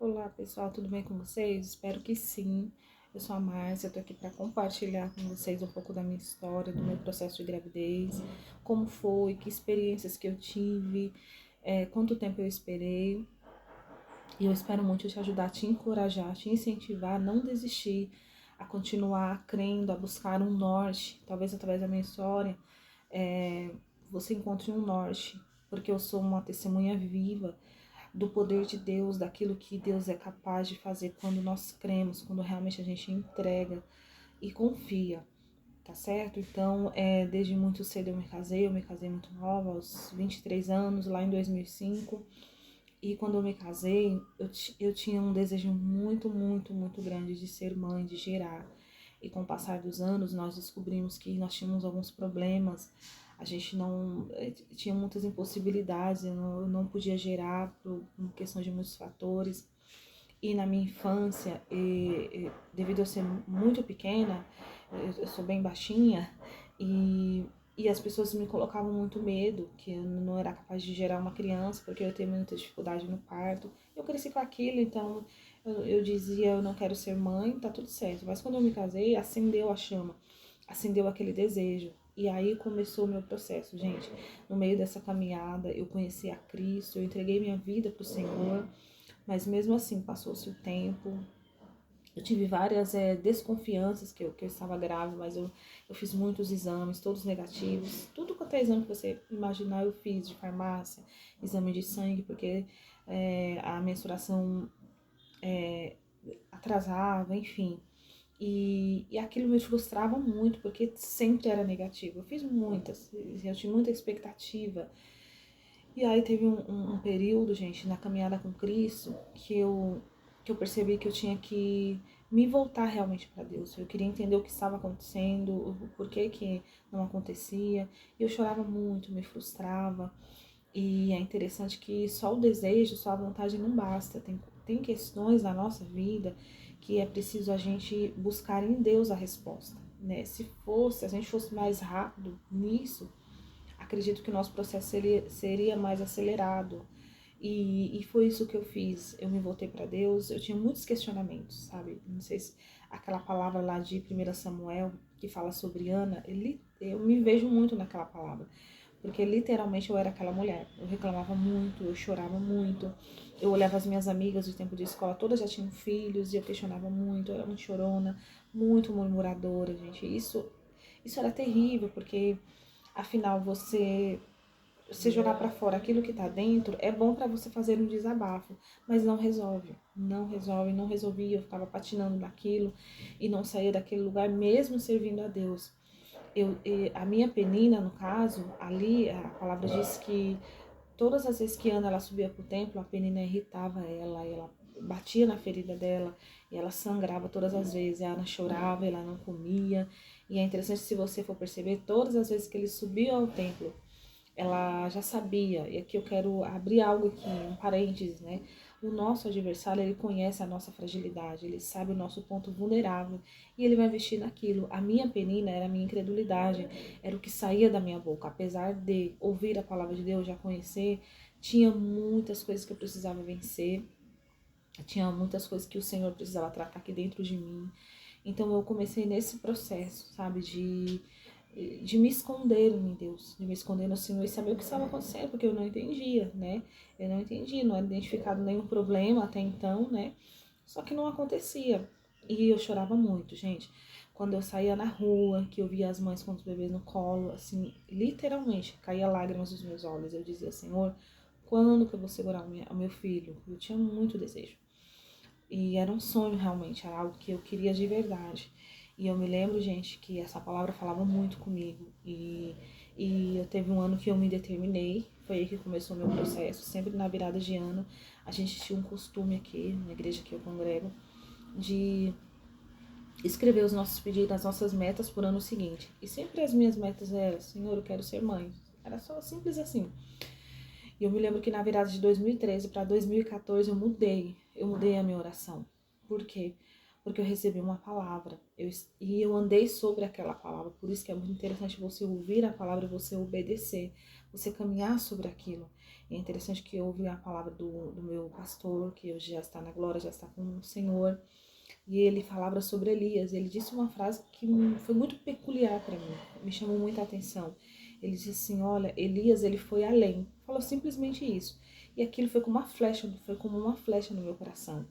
Olá pessoal, tudo bem com vocês? Espero que sim. Eu sou a Márcia, eu tô aqui para compartilhar com vocês um pouco da minha história, do meu processo de gravidez, como foi, que experiências que eu tive, quanto tempo eu esperei. E eu espero muito te ajudar, te encorajar, te incentivar a não desistir, a continuar crendo, a buscar um norte. Talvez através da minha história você encontre um norte, porque eu sou uma testemunha viva do poder de Deus, daquilo que Deus é capaz de fazer quando nós cremos, quando realmente a gente entrega e confia, tá certo? Então, desde muito cedo eu me casei muito nova, aos 23 anos, lá em 2005. E quando eu me casei, eu tinha um desejo muito, muito, muito grande de ser mãe, de gerar. E com o passar dos anos, nós descobrimos que nós tínhamos alguns problemas. A gente não tinha muitas impossibilidades, eu não podia gerar por questão de muitos fatores. E na minha infância, devido a eu ser muito pequena, eu sou bem baixinha, e as pessoas me colocavam muito medo, que eu não era capaz de gerar uma criança, porque eu tenho muita dificuldade no parto. Eu cresci com aquilo, então eu dizia, eu não quero ser mãe, tá tudo certo. Mas quando eu me casei, acendeu a chama, acendeu aquele desejo. E aí começou o meu processo, gente. No meio dessa caminhada, eu conheci a Cristo, eu entreguei minha vida pro Senhor. Mas mesmo assim, passou-se o tempo. Eu tive várias desconfianças que eu estava grávida, mas eu fiz muitos exames, todos negativos. Tudo quanto é exame que você imaginar, eu fiz de farmácia, exame de sangue, porque a menstruação atrasava, enfim. E aquilo me frustrava muito, porque sempre era negativo. Eu fiz muitas, eu tinha muita expectativa. E aí teve um período, gente, na caminhada com Cristo, que eu percebi que eu tinha que me voltar realmente para Deus. Eu queria entender o que estava acontecendo, o porquê que não acontecia. E eu chorava muito, me frustrava. E é interessante que só o desejo, só a vontade não basta. Tem questões na nossa vida que é preciso a gente buscar em Deus a resposta, né? Se a gente fosse mais rápido nisso, acredito que o nosso processo seria mais acelerado. E foi isso que eu fiz. Eu me voltei para Deus. Eu tinha muitos questionamentos, sabe? Não sei se aquela palavra lá de 1 Samuel, que fala sobre Ana, eu me vejo muito naquela palavra. Porque literalmente eu era aquela mulher. Eu reclamava muito, eu chorava muito. Eu olhava as minhas amigas do tempo de escola, todas já tinham filhos, e eu questionava muito. Eu era muito chorona, muito murmuradora, gente. Isso era terrível, porque afinal, você jogar para fora aquilo que tá dentro é bom para você fazer um desabafo, mas não resolve. Não resolve, não resolvia, eu ficava patinando naquilo e não saía daquele lugar mesmo servindo a Deus. A minha penina, no caso, ali a palavra diz que todas as vezes que Ana ela subia pro templo, a penina irritava ela batia na ferida dela e ela sangrava todas as vezes. E a Ana chorava, ela não comia. E é interessante, se você for perceber, todas as vezes que eles subiam ao templo, ela já sabia. E aqui eu quero abrir algo aqui, um parênteses, né? O nosso adversário, ele conhece a nossa fragilidade, ele sabe o nosso ponto vulnerável e ele vai investir naquilo. A minha penina era a minha incredulidade, era o que saía da minha boca. Apesar de ouvir a palavra de Deus, já conhecer, tinha muitas coisas que eu precisava vencer, tinha muitas coisas que o Senhor precisava tratar aqui dentro de mim. Então eu comecei nesse processo, sabe, de me esconder em Deus, de me esconder no Senhor e saber o que estava acontecendo, porque eu não entendia, né? Eu não entendia, não era identificado nenhum problema até então, né? Só que não acontecia. E eu chorava muito, gente. Quando eu saía na rua, que eu via as mães com os bebês no colo, assim, literalmente, caía lágrimas dos meus olhos. Eu dizia, Senhor, quando que eu vou segurar o meu filho? Eu tinha muito desejo. E era um sonho realmente, era algo que eu queria de verdade. E eu me lembro, gente, que essa palavra falava muito comigo. E eu teve um ano que eu me determinei, foi aí que começou o meu processo. Sempre na virada de ano, a gente tinha um costume aqui, na igreja que eu congrego, de escrever os nossos pedidos, as nossas metas por ano seguinte. E sempre as minhas metas eram, Senhor, eu quero ser mãe. Era só simples assim. E eu me lembro que na virada de 2013 para 2014 eu mudei a minha oração. Por quê? porque eu recebi uma palavra, e eu andei sobre aquela palavra. Por isso que é muito interessante você ouvir a palavra e você obedecer, você caminhar sobre aquilo. É interessante que eu ouvi a palavra do meu pastor, que hoje já está na glória, já está com o Senhor, e ele falava sobre Elias. Ele disse uma frase que foi muito peculiar para mim, me chamou muita atenção. Ele disse assim: olha, Elias, ele foi além. Falou simplesmente isso. E aquilo foi como uma flecha no meu coração.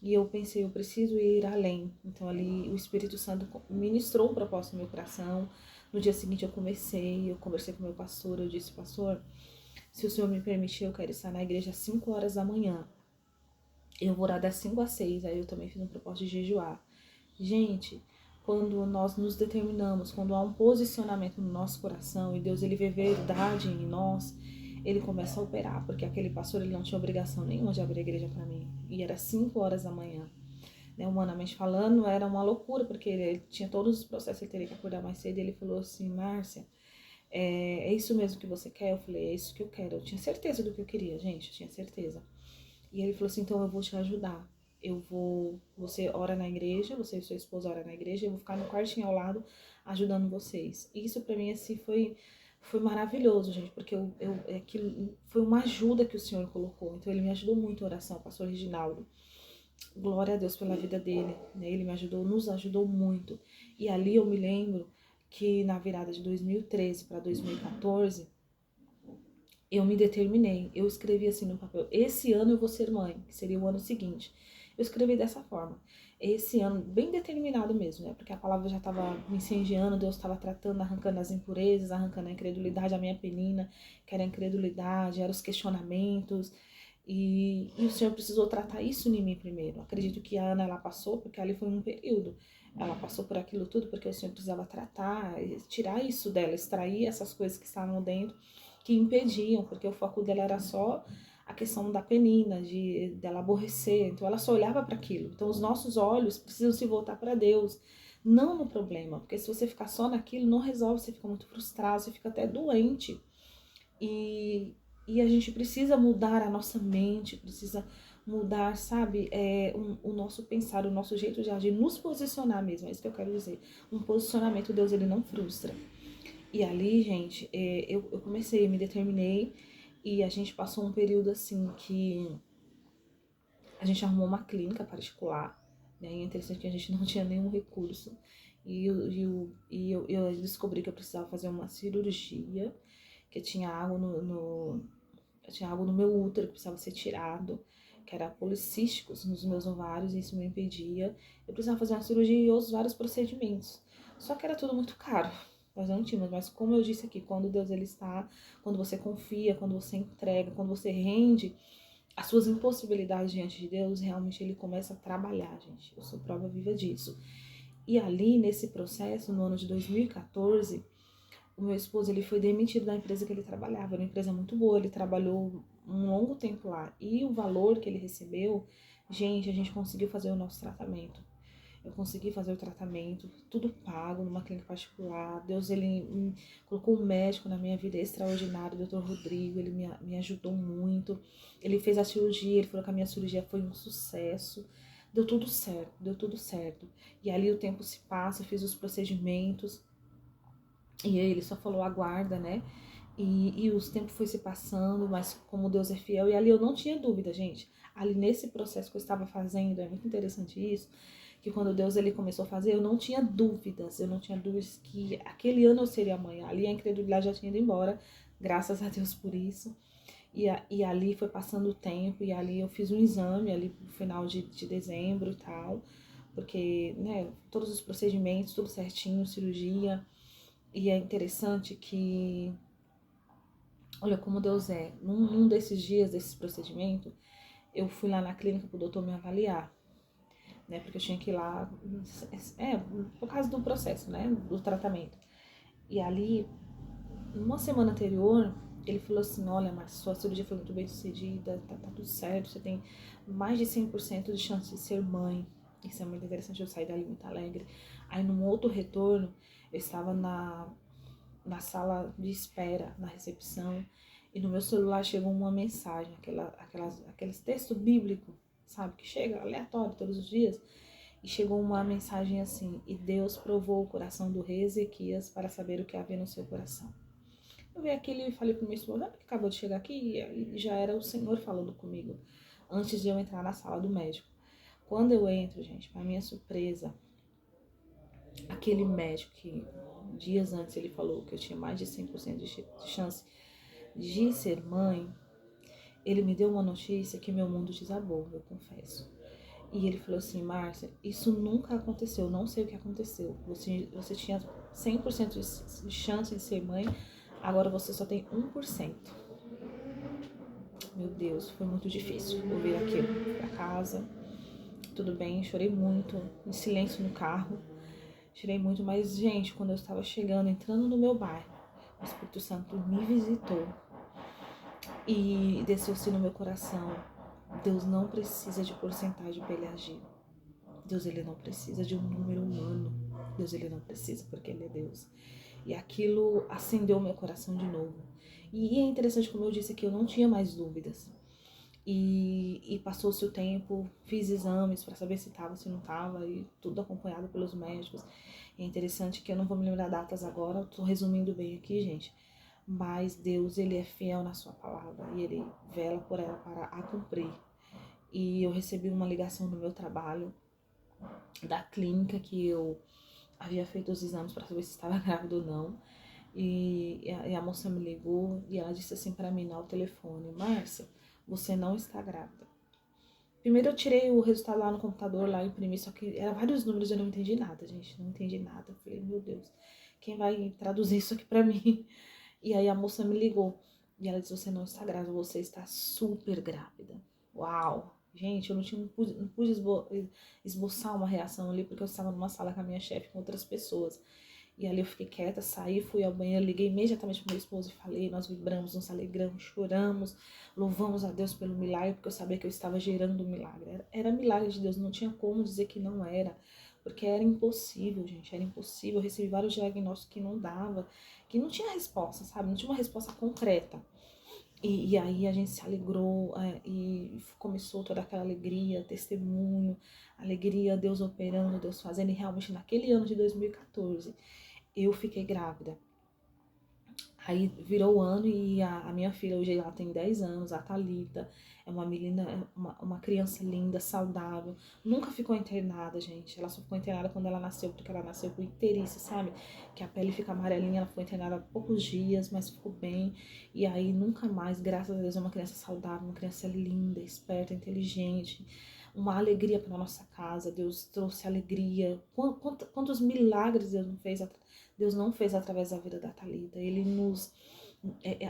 E eu pensei, eu preciso ir além. Então ali o Espírito Santo ministrou um propósito no meu coração. No dia seguinte eu conversei com o meu pastor, eu disse: pastor, se o Senhor me permitir, eu quero estar na igreja às 5 horas da manhã. Eu vou orar das 5 às 6, aí eu também fiz um propósito de jejuar. Gente, quando nós nos determinamos, quando há um posicionamento no nosso coração e Deus ele vê verdade em nós, ele começa a operar, porque aquele pastor ele não tinha obrigação nenhuma de abrir a igreja para mim. E era 5 horas da manhã. Né, humanamente falando, era uma loucura, porque ele tinha todos os processos, ele teria que acordar mais cedo. E ele falou assim: Márcia, é isso mesmo que você quer? Eu falei: é isso que eu quero. Eu tinha certeza do que eu queria, gente, eu tinha certeza. E ele falou assim: então eu vou te ajudar. Você ora na igreja, você e sua esposa ora na igreja, eu vou ficar no quartinho ao lado ajudando vocês. E isso pra mim, assim, foi maravilhoso, gente, porque aquilo foi uma ajuda que o Senhor colocou. Então ele me ajudou muito a oração, o pastor Reginaldo. Glória a Deus pela vida dele, né? Ele me ajudou, nos ajudou muito. E ali eu me lembro que na virada de 2013 para 2014, eu me determinei, eu escrevi assim no papel: esse ano eu vou ser mãe, que seria o ano seguinte. Eu escrevi dessa forma, esse ano, bem determinado mesmo, né? Porque a palavra já estava me incendiando, Deus estava tratando, arrancando as impurezas, arrancando a incredulidade, a minha penina, que era a incredulidade, eram os questionamentos. E o Senhor precisou tratar isso em mim primeiro. Acredito que a Ana, ela passou, porque ali foi um período. Ela passou por aquilo tudo porque o Senhor precisava tratar, tirar isso dela, extrair essas coisas que estavam dentro, que impediam, porque o foco dela era só a questão da penina, dela aborrecer. Então ela só olhava para aquilo. Então os nossos olhos precisam se voltar para Deus, não no problema, porque se você ficar só naquilo, não resolve, você fica muito frustrado, você fica até doente. E, e a gente precisa mudar a nossa mente, precisa mudar, sabe, o nosso pensar, o nosso jeito de agir, nos posicionar mesmo, é isso que eu quero dizer. Um posicionamento, Deus, ele não frustra. E ali, gente, eu comecei, me determinei, e a gente passou um período assim que a gente arrumou uma clínica particular, né? E é interessante que a gente não tinha nenhum recurso. Eu descobri que eu precisava fazer uma cirurgia, que tinha algo tinha algo no meu útero que precisava ser tirado, que era policísticos nos meus ovários, e isso me impedia. Eu precisava fazer uma cirurgia e outros vários procedimentos. Só que era tudo muito caro. Nós não tínhamos, mas como eu disse aqui, quando Deus ele está, quando você confia, quando você entrega, quando você rende as suas impossibilidades diante de Deus, realmente ele começa a trabalhar, gente. Eu sou prova viva disso. E ali, nesse processo, no ano de 2014, o meu esposo ele foi demitido da empresa que ele trabalhava. Era uma empresa muito boa, ele trabalhou um longo tempo lá. E o valor que ele recebeu, gente, a gente conseguiu fazer o nosso tratamento. Eu consegui fazer o tratamento, tudo pago, numa clínica particular. Deus, ele colocou um médico na minha vida extraordinário, o Dr. Rodrigo, ele me ajudou muito. Ele fez a cirurgia, ele falou que a minha cirurgia foi um sucesso. Deu tudo certo, deu tudo certo. E ali o tempo se passa, eu fiz os procedimentos. E aí ele só falou: aguarda, né? E os tempos foi se passando, mas como Deus é fiel, e ali eu não tinha dúvida, gente. Ali nesse processo que eu estava fazendo, é muito interessante isso, que quando Deus ele começou a fazer, eu não tinha dúvidas que aquele ano eu seria mãe. Ali a incredulidade já tinha ido embora, graças a Deus por isso. E ali foi passando o tempo, e ali eu fiz um exame ali no final de dezembro e tal, porque, né, todos os procedimentos, tudo certinho, cirurgia. E é interessante que, olha como Deus é. Num desses dias, desses procedimentos, eu fui lá na clínica pro doutor me avaliar, né? Porque eu tinha que ir lá, por causa do processo, né? Do tratamento. E ali, uma semana anterior, ele falou assim: olha, mas sua cirurgia foi muito bem sucedida, tá tudo certo, você tem mais de 100% de chance de ser mãe. Isso é muito interessante, eu saí dali muito alegre. Aí, num outro retorno, eu estava na sala de espera, na recepção, e no meu celular chegou uma mensagem, aqueles textos bíblicos, sabe, que chega aleatório todos os dias. e chegou uma mensagem assim: e Deus provou o coração do rei Ezequias para saber o que havia no seu coração. Eu vi aquilo e falei pro meu esposo, que acabou de chegar aqui, e já era o Senhor falando comigo, antes de eu entrar na sala do médico. Quando eu entro, gente, para minha surpresa, aquele médico que dias antes ele falou que eu tinha mais de 100% de chance de ser mãe, ele me deu uma notícia que meu mundo desabou, eu confesso. E ele falou assim: Márcia, isso nunca aconteceu, não sei o que aconteceu. Você tinha 100% de chance de ser mãe, agora você só tem 1%. Meu Deus, foi muito difícil ouvir aquilo. Fui pra casa, tudo bem, chorei muito, em silêncio no carro. Chorei muito, mas, gente, quando eu estava chegando, entrando no meu bairro, o Espírito Santo me visitou e desceu-se no meu coração. Deus não precisa de porcentagem para ele agir. Deus, ele não precisa de um número humano. Deus, ele não precisa, porque ele é Deus. E aquilo acendeu meu coração de novo. E é interessante, como eu disse aqui, eu não tinha mais dúvidas. E passou-se o tempo, fiz exames para saber se estava, se não estava, e tudo acompanhado pelos médicos. É interessante que eu não vou me lembrar datas agora, estou resumindo bem aqui, gente. Mas Deus, ele é fiel na sua palavra e ele vela por ela para a cumprir. E eu recebi uma ligação no meu trabalho, da clínica que eu havia feito os exames para saber se estava grávida ou não. E a moça me ligou e ela disse assim para mim no telefone: Márcia, você não está grávida. Primeiro eu tirei o resultado lá no computador, lá imprimi, só que eram vários números e eu não entendi nada, gente. Não entendi nada. Eu falei, meu Deus, quem vai traduzir isso aqui pra mim? E aí a moça me ligou e ela disse: você não está grávida, você está super grávida. Uau! Gente, eu não pude esboçar uma reação ali, porque eu estava numa sala com a minha chefe, com outras pessoas. E ali eu fiquei quieta, saí, fui ao banheiro, liguei imediatamente pro meu esposo e falei, nós vibramos, nos alegramos, choramos, louvamos a Deus pelo milagre, porque eu sabia que eu estava gerando um milagre. Era milagre de Deus, não tinha como dizer que não era, porque era impossível, gente, era impossível. Eu recebi vários diagnósticos que não dava, que não tinha resposta, sabe? Não tinha uma resposta concreta. E aí a gente se alegrou e começou toda aquela alegria, testemunho, alegria, Deus operando, Deus fazendo. E realmente naquele ano de 2014 eu fiquei grávida. Aí virou o ano e a minha filha, hoje ela tem 10 anos, a Thalita, é uma menina, uma criança linda, saudável, nunca ficou internada, gente. Ela só ficou internada quando ela nasceu, porque ela nasceu com icterícia, sabe? Que a pele fica amarelinha, ela ficou internada há poucos dias, mas ficou bem. E aí nunca mais, graças a Deus, é uma criança saudável, uma criança linda, esperta, inteligente. Uma alegria para nossa casa, Deus trouxe alegria. Quantos milagres Deus não fez através da vida da Thalita. Ele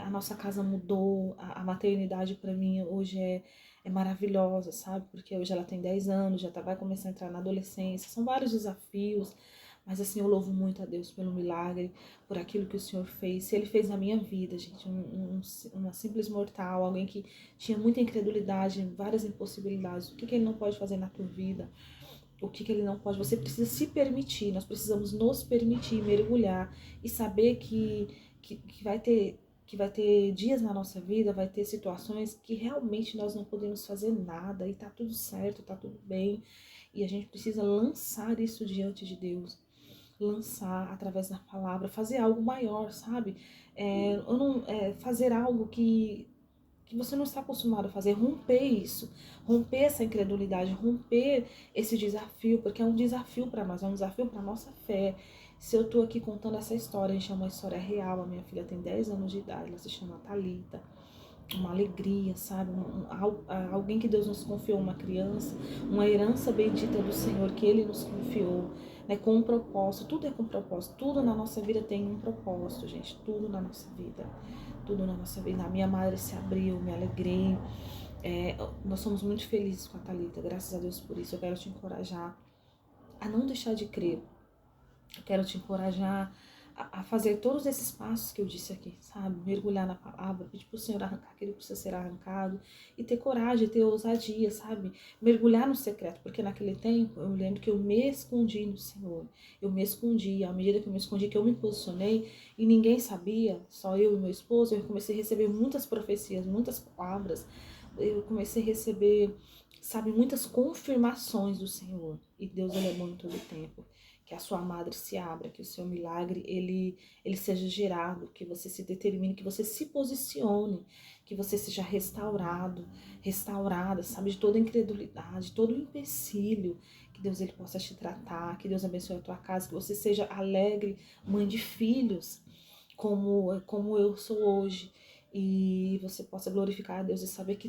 a nossa casa mudou, a maternidade para mim hoje é maravilhosa, sabe? Porque hoje ela tem 10 anos, vai começar a entrar na adolescência. São vários desafios, mas assim, eu louvo muito a Deus pelo milagre, por aquilo que o Senhor fez. Se Ele fez na minha vida, gente, uma simples mortal, alguém que tinha muita incredulidade, várias impossibilidades, o que Ele não pode fazer na tua vida? O que Ele não pode? Você precisa se permitir, nós precisamos nos permitir mergulhar e saber que vai ter dias na nossa vida, vai ter situações que realmente nós não podemos fazer nada e tá tudo certo, tá tudo bem. E a gente precisa lançar isso diante de Deus, lançar através da palavra, fazer algo maior, sabe? Fazer algo que você não está acostumado a fazer, romper isso, romper essa incredulidade, romper esse desafio, porque é um desafio para nós, é um desafio para nossa fé. Se eu tô aqui contando essa história, a gente é uma história real, a minha filha tem 10 anos de idade, ela se chama Thalita, uma alegria, sabe? Alguém que Deus nos confiou, uma criança, uma herança bendita do Senhor que Ele nos confiou, né? Com um propósito, tudo é com propósito, tudo na nossa vida tem um propósito, gente, tudo na nossa vida. Tudo na nossa vida. A minha madre se abriu, me alegrei. Nós somos muito felizes com a Thalita, graças a Deus por isso. Eu quero te encorajar a não deixar de crer. Eu quero te encorajar a fazer todos esses passos que eu disse aqui, sabe? Mergulhar na palavra, pedir pro Senhor arrancar aquilo que precisa ser arrancado e ter coragem, ter ousadia, sabe? Mergulhar no secreto, porque naquele tempo eu lembro que eu me escondi no Senhor. Eu me escondi, à medida que eu me escondi, que eu me posicionei e ninguém sabia, só eu e meu esposo, eu comecei a receber muitas profecias, muitas palavras, eu comecei a receber, sabe, muitas confirmações do Senhor. E Deus, ele é bom em todo tempo. Que a sua madre se abra, que o seu milagre, ele seja gerado, que você se determine, que você se posicione, que você seja restaurado, restaurada, sabe, de toda incredulidade, todo empecilho, que Deus, ele possa te tratar, que Deus abençoe a tua casa, que você seja alegre, mãe de filhos, como eu sou hoje, e você possa glorificar a Deus e saber que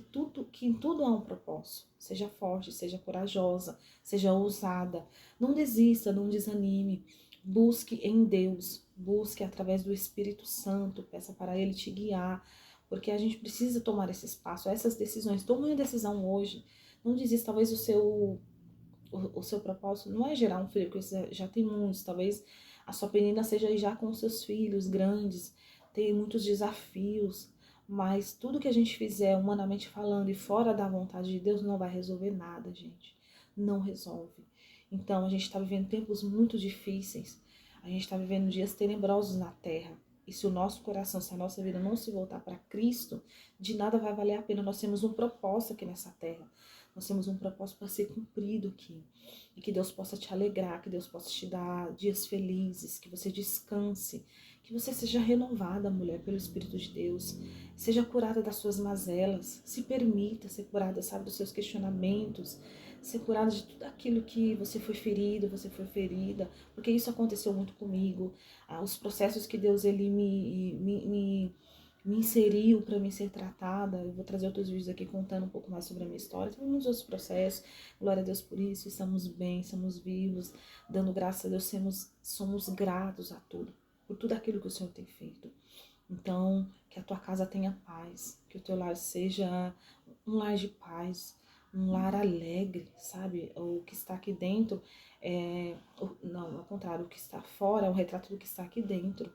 em tudo há um propósito. Seja forte, seja corajosa, seja ousada. Não desista, não desanime. Busque em Deus, busque através do Espírito Santo, peça para Ele te guiar, porque a gente precisa tomar esse espaço, essas decisões. Tome uma decisão hoje. Não desista, talvez o seu propósito não é gerar um filho, porque você já tem muitos, talvez a sua penina seja aí já com os seus filhos grandes, tem muitos desafios, mas tudo que a gente fizer humanamente falando e fora da vontade de Deus não vai resolver nada, gente. Não resolve. Então a gente está vivendo tempos muito difíceis, a gente está vivendo dias tenebrosos na terra. E se o nosso coração, se a nossa vida não se voltar para Cristo, de nada vai valer a pena. Nós temos um propósito aqui nessa terra. Nós temos um propósito para ser cumprido aqui. E que Deus possa te alegrar, que Deus possa te dar dias felizes, que você descanse, que você seja renovada, mulher, pelo Espírito de Deus. Seja curada das suas mazelas, se permita ser curada, sabe, dos seus questionamentos, ser curada de tudo aquilo que você foi ferido, você foi ferida, porque isso aconteceu muito comigo. Os processos que Deus, ele me inseriu para me ser tratada. Eu vou trazer outros vídeos aqui contando um pouco mais sobre a minha história. Tem muitos outros processos. Glória a Deus por isso. Estamos bem, estamos vivos, dando graças a Deus. Somos gratos a tudo, por tudo aquilo que o Senhor tem feito. Então, que a tua casa tenha paz, que o teu lar seja um lar de paz, um lar alegre, sabe? O que está aqui dentro não, ao contrário, o que está fora é um retrato do que está aqui dentro.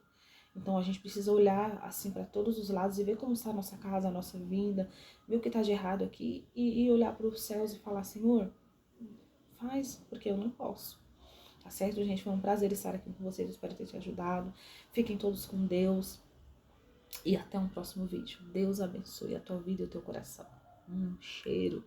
Então a gente precisa olhar assim para todos os lados e ver como está a nossa casa, a nossa vida, ver o que está de errado aqui e olhar para os céus e falar: Senhor, faz, porque eu não posso. Tá certo, gente? Foi um prazer estar aqui com vocês, espero ter te ajudado. Fiquem todos com Deus e até um próximo vídeo. Deus abençoe a tua vida e o teu coração. Um cheiro.